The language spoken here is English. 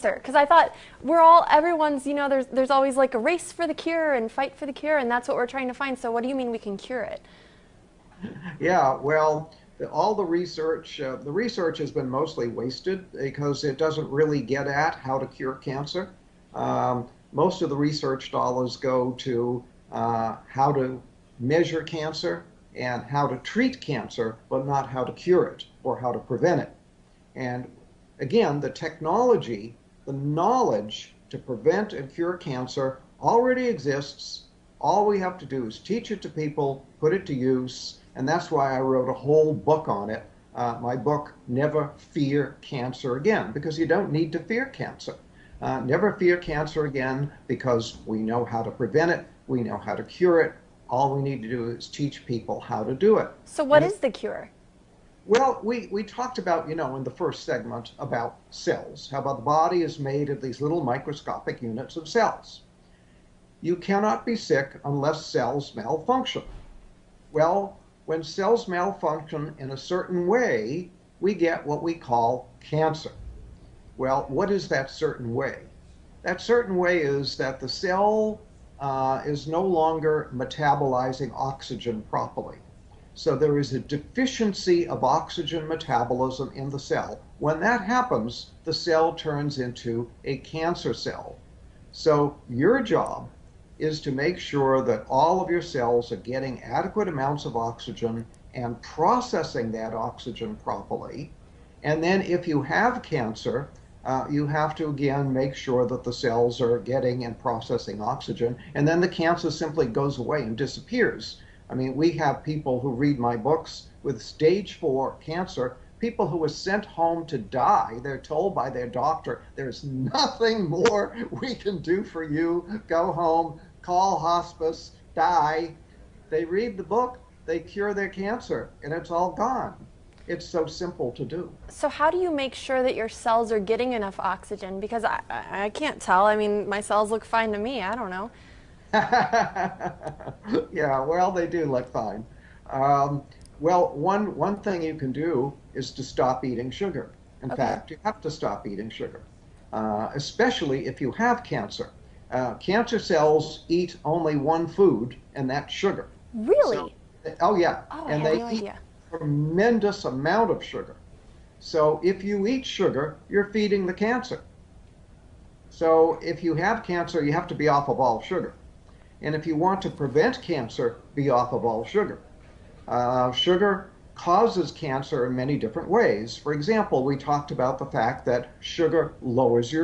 Because I thought everyone's, there's always like a race for the cure and fight for the cure, and that's what we're trying to find. So what do you mean we can cure it? Yeah, well, all the research has been mostly wasted because it doesn't really get at how to cure cancer. Most of the research dollars go to how to measure cancer and how to treat cancer, but not how to cure it or how to prevent it. And again, the technology, the knowledge to prevent and cure cancer already exists. All we have to do is teach it to people, put it to use, and that's why I wrote a whole book on it. My book, Never Fear Cancer Again, because you don't need to fear cancer. Never fear cancer again because we know how to prevent it, we know how to cure it. All we need to do is teach people how to do it. So what is the cure? Well, we talked about, in the first segment about cells, how about the body is made of these little microscopic units of cells. You cannot be sick unless cells malfunction. Well, when cells malfunction in a certain way, we get what we call cancer. Well, what is that certain way? That certain way is that the cell is no longer metabolizing oxygen properly. So there is a deficiency of oxygen metabolism in the cell. When that happens, the cell turns into a cancer cell. So your job is to make sure that all of your cells are getting adequate amounts of oxygen and processing that oxygen properly. And then if you have cancer, you have to again make sure that the cells are getting and processing oxygen, and then the cancer simply goes away and disappears. I mean, we have people who read my books with stage 4 cancer, people who were sent home to die. They're told by their doctor, there's nothing more we can do for you. Go home, call hospice, die. They read the book, they cure their cancer, and it's all gone. It's so simple to do. So how do you make sure that your cells are getting enough oxygen? Because I can't tell. I mean, my cells look fine to me. I don't know. Yeah, well, they do look fine. Well, one thing you can do is to stop eating sugar. In fact, you have to stop eating sugar, especially if you have cancer. Cancer cells eat only one food, and that's sugar. Really? Oh, yeah. Oh, And I had they no eat idea. a tremendous amount of sugar. So if you eat sugar, you're feeding the cancer. So if you have cancer, you have to be off of all sugar. And if you want to prevent cancer, be off of all sugar. Sugar causes cancer in many different ways. For example, we talked about the fact that sugar lowers your